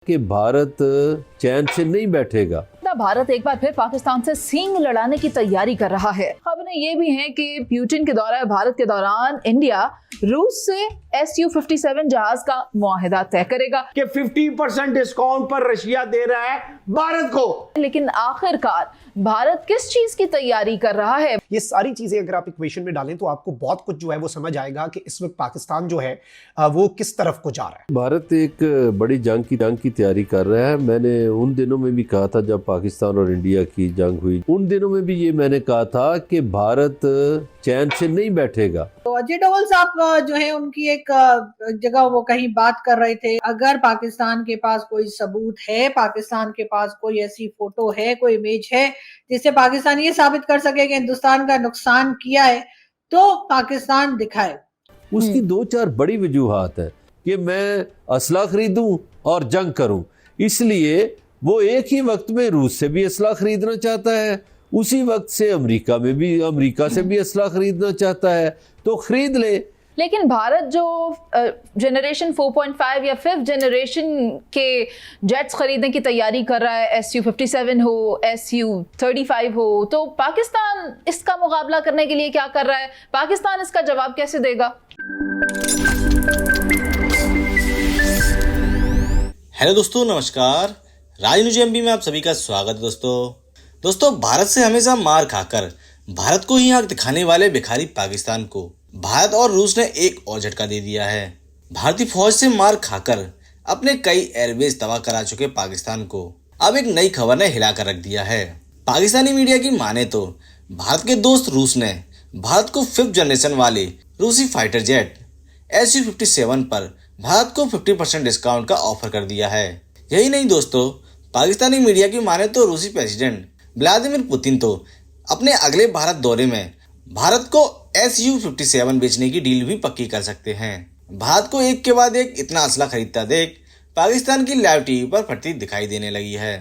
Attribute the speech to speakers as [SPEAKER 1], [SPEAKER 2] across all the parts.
[SPEAKER 1] कि भारत चैन से नहीं बैठेगा।
[SPEAKER 2] भारत एक बार फिर पाकिस्तान से सींग लड़ाने की तैयारी कर रहा है। खबरें ये भी हैं कि पुतिन के दौरे भारत के दौरान इंडिया रूस से Su-57 जहाज का मुआहिदा तय करेगा
[SPEAKER 3] कि 50% डिस्काउंट पर रशिया दे रहा है भारत को।
[SPEAKER 2] लेकिन आखिरकार भारत किस चीज की तैयारी कर रहा है?
[SPEAKER 4] ये सारी चीजें अगर आप इक्वेशन में डालें तो आपको बहुत कुछ जो है वो समझ आएगा कि इस वक्त पाकिस्तान जो है वो किस तरफ को जा रहा है।
[SPEAKER 1] भारत एक बड़ी जंग की तैयारी कर रहा है। मैंने उन दिनों में भी कहा था जब पाकिस्तान और इंडिया की जंग हुई, उन दिनों में भी ये मैंने कहा था कि भारत चैन से नहीं बैठेगा।
[SPEAKER 5] तो अजय डोवल साहब जो है उनकी एक जगह वो कहीं बात कर रहे थे, अगर पाकिस्तान के पास कोई सबूत है, पाकिस्तान के पास कोई ऐसी फोटो है, कोई इमेज है जिससे पाकिस्तान ये साबित कर सके कि हिंदुस्तान का नुकसान किया है, तो पाकिस्तान दिखाए।
[SPEAKER 1] उसकी दो चार बड़ी वजूहात है कि मैं असला खरीदूं और जंग करूं, इसलिए वो एक ही वक्त में रूस से भी असला खरीदना चाहता है, उसी वक्त से अमेरिका से भी असला खरीदना चाहता है, तो खरीद ले।
[SPEAKER 2] लेकिन भारत जो जनरेशन 4.5 या 5th जनरेशन के जेट्स खरीदने की तैयारी कर रहा है, Su-57 हो, Su-35 हो, तो पाकिस्तान इसका मुकाबला करने के लिए क्या कर रहा है? पाकिस्तान इसका जवाब कैसे देगा?
[SPEAKER 6] हेलो दोस्तों, नमस्कार। राजनीति एमपी में आप सभी का स्वागत है। दोस्तों भारत से हमेशा मार खाकर भारत को ही आंख दिखाने वाले भिखारी पाकिस्तान को भारत और रूस ने एक और झटका दे दिया है। भारतीय फौज से मार खाकर अपने कई एयरबेस तबाह करा चुके पाकिस्तान को अब एक नई खबर ने हिला कर रख दिया है। पाकिस्तानी मीडिया की माने तो भारत के दोस्त रूस ने भारत को 5th जनरेशन वाले रूसी फाइटर जेट Su-57 पर भारत को 50% डिस्काउंट का ऑफर कर दिया है। यही नहीं दोस्तों, पाकिस्तानी मीडिया की माने तो रूसी प्रेसिडेंट व्लादिमीर पुतिन तो अपने अगले भारत दौरे में भारत को Su-57 बेचने की डील भी पक्की कर सकते हैं। भारत को एक के बाद एक इतना असला खरीदता देख पाकिस्तान की लाइव टीवी पर फटती दिखाई देने लगी है।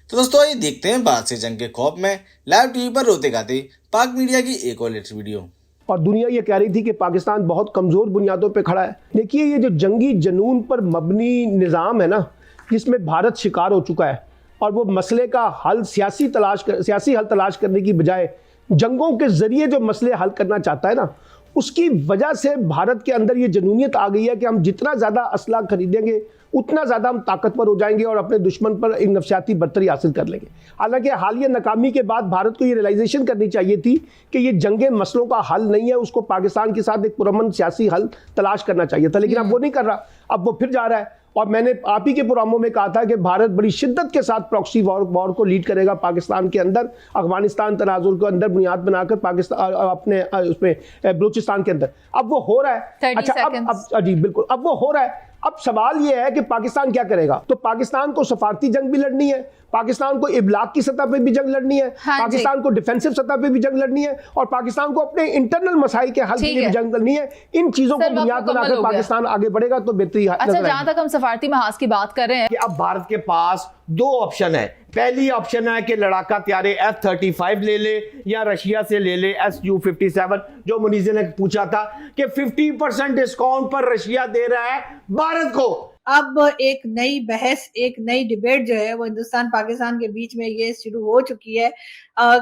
[SPEAKER 6] तो दोस्तों आइए देखते हैं भारत से जंग के खौफ में लाइव टीवी पर रोते गाते पाक मीडिया की एक और लेटेस्ट वीडियो।
[SPEAKER 4] और दुनिया ये कह रही थी कि पाकिस्तान बहुत कमजोर बुनियादों पे खड़ा है। देखिए ये जो जंगी जुनून पर मबनी निज़ाम है ना, जिसमें भारत शिकार हो चुका है, और वो मसले का हल सियासी हल तलाश करने की बजाय जंगों के जरिए जो मसले हल करना चाहता है ना, उसकी वजह से भारत के अंदर ये जनूनियत आ गई है कि हम जितना ज़्यादा असला खरीदेंगे उतना ज़्यादा हम ताकतवर हो जाएंगे और अपने दुश्मन पर एक नफसियाती बर्तरी हासिल कर लेंगे। हालांकि हालिया नाकामी के बाद भारत को ये रियलाइजेशन करनी चाहिए थी कि ये जंगे मसलों का हल नहीं है, उसको पाकिस्तान के साथ एक पुरअमन सियासी हल तलाश करना चाहिए था, लेकिन अब वो नहीं कर रहा, अब वो फिर जा रहा है। और मैंने आप ही के प्रोग्रामों में कहा था कि भारत बड़ी शिद्दत के साथ प्रॉक्सी वॉर को लीड करेगा पाकिस्तान के अंदर, अफगानिस्तान तनाजुर के अंदर बुनियाद बनाकर पाकिस्तान अपने उसमें बलूचिस्तान के अंदर। अब वो हो रहा है। अच्छा अब जी बिल्कुल, अब वो हो रहा है। अब सवाल ये है कि पाकिस्तान क्या करेगा। तो पाकिस्तान को सफारती जंग भी लड़नी है, पाकिस्तान को इब्लाग की सतह पे भी जंग लड़नी है, पाकिस्तान को डिफेंसिव सतह पे भी जंग लड़नी है, और पाकिस्तान को अपने इंटरनल मसाइल के हल के लिए भी जंग लड़नी है। इन चीजों को बुनियाद बनाकर पाकिस्तान आगे बढ़ेगा तो बेहतरी।
[SPEAKER 2] अच्छा, जहां तक हम सफारती महाज की बात कर रहे हैं
[SPEAKER 3] कि अब भारत के पास दो ऑप्शन है। पहली ऑप्शन है कि लड़ाका त्यारे F-35 ले ले या रशिया से ले ले Su-57, जो मुनीज़े ने पूछा था कि 50% डिस्काउंट पर रशिया दे रहा है भारत को।
[SPEAKER 5] अब एक नई बहस, एक नई डिबेट जो है वो हिंदुस्तान पाकिस्तान के बीच में ये शुरू हो चुकी है।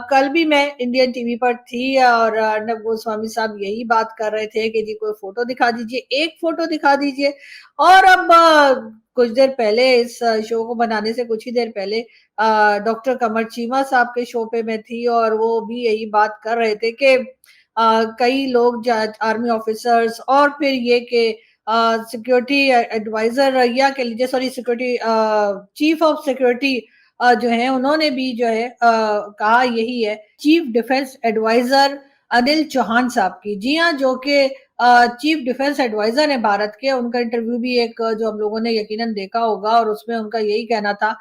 [SPEAKER 5] कल भी मैं इंडियन टीवी पर थी और अर्नब गोस्वामी साहब यही बात कर रहे थे कि जी कोई फोटो दिखा दीजिए, एक फोटो दिखा दीजिए। और अब कुछ देर पहले, इस शो को बनाने से कुछ ही देर पहले, डॉक्टर कमर चीमा साहब के शो पे मैं थी और वो भी यही बात कर रहे थे कि कई लोग आर्मी ऑफिसर्स और फिर ये कि सिक्योरिटी एडवाइजर या कह लीजिए, sorry, security chief of security जो है, उन्होंने भी जो है कहा यही है, chief defence adviser Anil Chauhan साहब की। जी हाँ, जो कि चीफ डिफेंस एडवाइजर है भारत के। उनका इंटरव्यू भी एक जो हम लोगों ने यकीनन देखा होगा, और उसमें उनका यही कहना था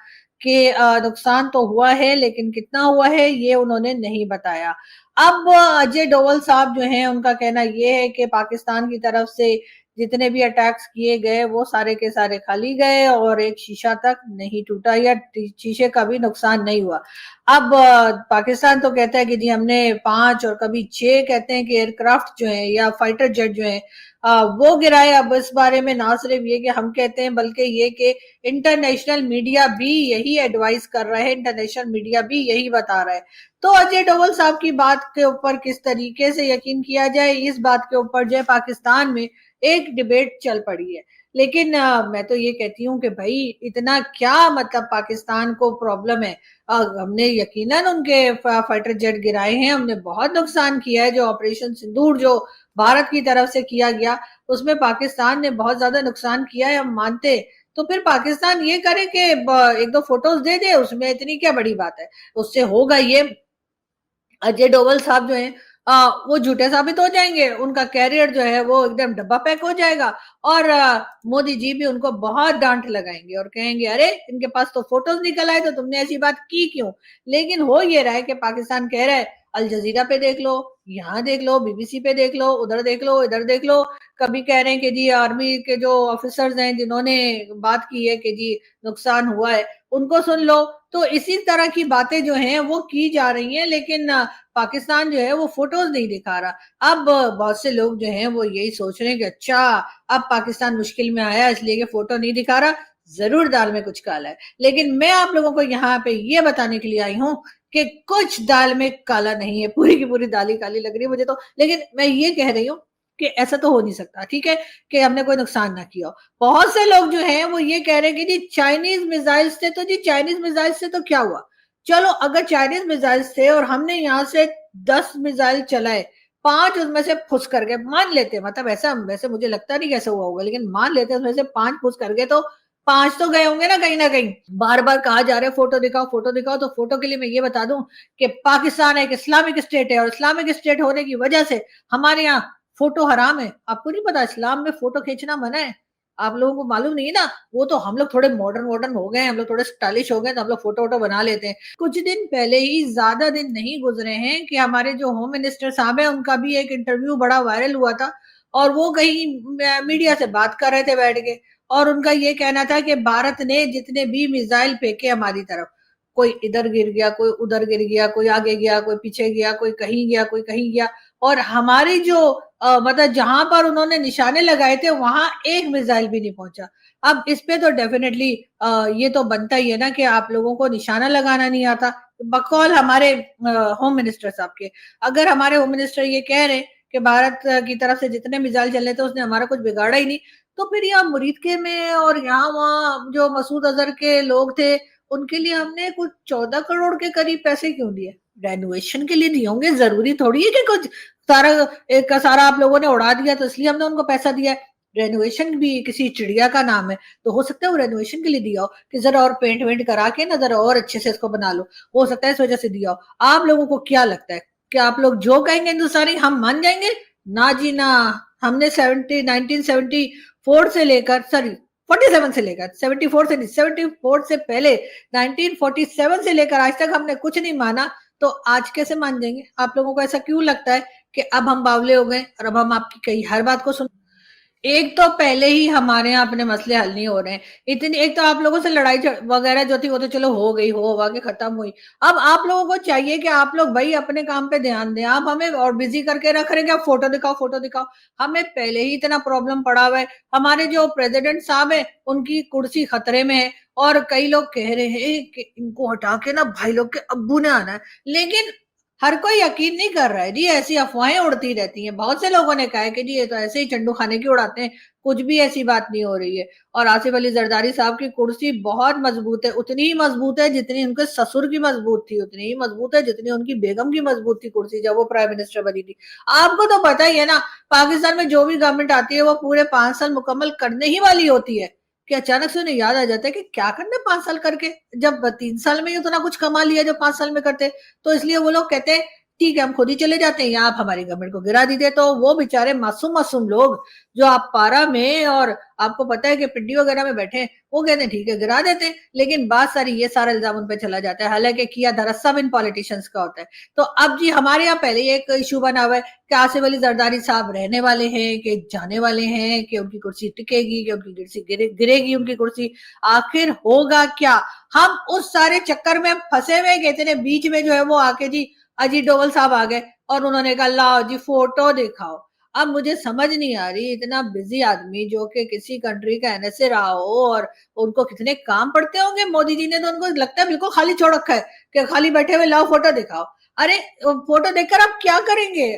[SPEAKER 5] कि नुकसान तो हुआ है लेकिन कितना हुआ है ये उन्होंने नहीं बताया। अब अजय डोवल साहब जो हैं उनका कहना ये है कि पाकिस्तान की तरफ से जितने भी अटैक्स किए गए वो सारे के सारे खाली गए और एक शीशा तक नहीं टूटा या शीशे का भी नुकसान नहीं हुआ। अब पाकिस्तान तो कहता है कि जी हमने 5 और कभी 6 कहते हैं कि एयरक्राफ्ट जो है या फाइटर जेट जो है वो गिराए। अब इस बारे में ना सिर्फ ये कि हम कहते हैं बल्कि ये कि इंटरनेशनल मीडिया भी यही एडवाइस कर रहा है, इंटरनेशनल मीडिया भी यही बता रहा है। तो अजय डोभाल साहब की बात के ऊपर किस तरीके से यकीन किया जाए, इस बात के ऊपर जो है पाकिस्तान में एक डिबेट चल पड़ी है। लेकिन मैं तो ये कहती हूँ कि भाई इतना क्या मतलब पाकिस्तान को प्रॉब्लम है। हमने यकीनन उनके फाइटर जेट गिराए हैं, हमने बहुत नुकसान किया है। जो ऑपरेशन सिंदूर जो भारत की तरफ से किया गया उसमें पाकिस्तान ने बहुत ज्यादा नुकसान किया है, हम मानते। तो फिर पाकिस्तान ये करे कि एक दो फोटोज दे दे, उसमें इतनी क्या बड़ी बात है। उससे होगा ये, अजय डोभाल साहब जो हैं वो झूठे साबित हो जाएंगे, उनका कैरियर जो है वो एकदम डब्बा पैक हो जाएगा और मोदी जी भी उनको बहुत डांट लगाएंगे और कहेंगे अरे इनके पास तो फोटोज निकल आए तो तुमने ऐसी बात की क्यों। लेकिन हो ये रहा है कि पाकिस्तान कह रहा है अल जजीरा पे देख लो, यहाँ देख लो, बीबीसी पे देख लो, उधर देख लो, इधर देख लो। कभी कह रहे हैं कि जी आर्मी के जो ऑफिसर्स हैं जिन्होंने बात की है कि जी नुकसान हुआ है उनको सुन लो। तो इसी तरह की बातें जो हैं वो की जा रही हैं, लेकिन पाकिस्तान जो है वो फोटोज नहीं दिखा रहा। अब बहुत से लोग जो हैं वो यही सोच रहे हैं कि अच्छा अब पाकिस्तान मुश्किल में आया इसलिए कि फोटो नहीं दिखा रहा, जरूर दाल में कुछ काला है। लेकिन मैं आप लोगों को यहाँ पे ये बताने के लिए आई हूँ कि कुछ दाल में काला नहीं है, पूरी की पूरी दाल ही काली लग रही है मुझे तो। लेकिन मैं ये कह रही हूँ कि ऐसा तो हो नहीं सकता, ठीक है, कि हमने कोई नुकसान ना किया हो। बहुत से लोग जो हैं वो ये कह रहे हैं कि जी चाइनीज मिसाइल से, तो जी चाइनीज मिसाइल से तो क्या हुआ, चलो अगर चाइनीज मिसाइल थे और हमने यहाँ से 10 मिसाइल चलाए, 5 उसमें से फुस कर गए, मान लेते, मतलब ऐसा वैसे मुझे लगता नहीं कैसे हुआ होगा, लेकिन मान लेते उसमें से 5 फुस कर गए तो 5 तो गए होंगे ना कहीं ना कहीं। बार बार कहा जा रहा है फोटो दिखाओ फोटो दिखाओ, तो फोटो के लिए मैं ये बता दूं कि पाकिस्तान एक इस्लामिक स्टेट है और इस्लामिक स्टेट होने की वजह से हमारे यहाँ फोटो हराम है। आपको नहीं पता इस्लाम में फोटो खींचना मना है? आप लोगों को मालूम नहीं है ना। वो तो हम लोग थोड़े मॉडर्न हो गए, हम लोग थोड़े स्टाइलिश हो गए तो हम लोग फोटो वोटो बना लेते हैं। कुछ दिन पहले ही, ज्यादा दिन नहीं गुजरे हैं कि हमारे जो होम मिनिस्टर साहब है उनका भी एक इंटरव्यू बड़ा वायरल हुआ था और वो कहीं मीडिया से बात कर रहे थे बैठ के और उनका ये कहना था कि भारत ने जितने भी मिसाइल फेंके हमारी तरफ, कोई इधर गिर गया, कोई उधर गिर गया, कोई आगे गया, कोई पीछे गया, कोई कहीं गया, कोई कहीं गया, और हमारी जो मतलब जहां पर उन्होंने निशाने लगाए थे वहां एक मिसाइल भी नहीं पहुंचा। अब इस पे तो डेफिनेटली ये तो बनता ही है ना कि आप लोगों को निशाना लगाना नहीं आता, बकौल हमारे होम मिनिस्टर साहब के। अगर हमारे होम मिनिस्टर ये कह रहे कि भारत की तरफ से जितने मिसाइल चले थे उसने हमारा कुछ बिगाड़ा ही नहीं, तो फिर यहाँ मुरीद के में और यहाँ वहाँ जो मसूद अजहर के लोग थे उनके लिए हमने कुछ 14 करोड़ के करीब पैसे क्यों दिए? रेनोवेशन के लिए दिए होंगे, जरूरी थोड़ी है कि कुछ सारा एक का सारा आप लोगों ने उड़ा दिया तो इसलिए हमने उनको पैसा दिया है। रेनोवेशन भी किसी चिड़िया का नाम है, तो हो सकता है वो रेनोवेशन के लिए दिया हो कि जरा और पेंट वेंट करा के ना जरा और अच्छे से इसको बना लो, हो सकता है इस वजह से दिया हो। आप लोगों को क्या लगता है कि आप लोग जो कहेंगे हिंदुस्तानी हम मान जाएंगे? ना जी ना। हमने 1974 से लेकर, सॉरी 47 से लेकर, 74 से नहीं, 74 से पहले 1947 से लेकर आज तक हमने कुछ नहीं माना, तो आज कैसे मान जाएंगे? आप लोगों को ऐसा क्यों लगता है कि अब हम बावले हो गए और अब हम आपकी कही हर बात को सुन? एक तो पहले ही हमारे यहाँ अपने मसले हल नहीं हो रहे हैं इतनी, एक तो आप लोगों से लड़ाई वगैरह जो थी वो तो चलो हो गई, हो के खत्म हुई। अब आप लोगों को चाहिए कि आप लोग भाई अपने काम पे ध्यान दें, आप हमें और बिजी करके रख रहे हैं कि आप फोटो दिखाओ फोटो दिखाओ। हमें पहले ही इतना प्रॉब्लम पड़ा हुआ है, हमारे जो प्रेसिडेंट साहब है उनकी कुर्सी खतरे में है और कई लोग कह रहे हैं कि इनको हटा के ना भाई लोग के अब्बू ने आना है, लेकिन हर कोई यकीन नहीं कर रहा है जी, ऐसी अफवाहें उड़ती रहती हैं। बहुत से लोगों ने कहा है कि जी ये तो ऐसे ही चंडू खाने की उड़ाते हैं, कुछ भी ऐसी बात नहीं हो रही है। और आसिफ अली जरदारी साहब की कुर्सी बहुत मजबूत है, उतनी ही मजबूत है जितनी उनके ससुर की मजबूत थी, उतनी ही मजबूत है जितनी उनकी बेगम की मजबूत थी कुर्सी जब वो प्राइम मिनिस्टर बनी थी। आपको तो पता ही है ना, पाकिस्तान में जो भी गवर्नमेंट आती है वो पूरे 5 साल मुकम्मल करने ही वाली होती है कि अचानक से उन्हें याद आ जाता है कि क्या करना 5 साल करके, जब 3 साल में ही उतना कुछ कमा लिया जो 5 साल में करते। तो इसलिए वो लोग कहते हैं ठीक है हम खुद ही चले जाते हैं, यहाँ आप हमारी गवर्नमेंट को गिरा दीजिए। तो वो बेचारे मासूम मासूम लोग जो आप पारा में और आपको पता है कि पिंडी वगैरह में बैठे हैं, वो कहते हैं ठीक है गिरा देते हैं, लेकिन बात सारी ये सारा इल्जाम उन पे चला जाता है, हालांकि किया धरा सब इन पॉलिटिशियंस का होता है। तो अब जी हमारे यहाँ पहले एक इशू बना हुआ है कि आसिफ अली जरदारी साहब रहने वाले हैं कि जाने वाले हैं, कि उनकी कुर्सी टिकेगी, कि उनकी कुर्सी गिरेगी उनकी कुर्सी, आखिर होगा क्या? हम उस सारे चक्कर में फंसे हुए कि इतने बीच में जो है वो आके जी अजीत डोवल साहब आ गए और उन्होंने कहा लाओ जी फोटो दिखाओ। अब मुझे समझ नहीं आ रही, इतना बिजी आदमी जो कि किसी कंट्री का एनएसए रहा हो और उनको कितने काम पड़ते होंगे, मोदी जी ने तो उनको लगता है बिल्कुल खाली छोड़ रखा है कि खाली बैठे हुए लाओ फोटो दिखाओ। अरे फोटो देखकर आप क्या करेंगे?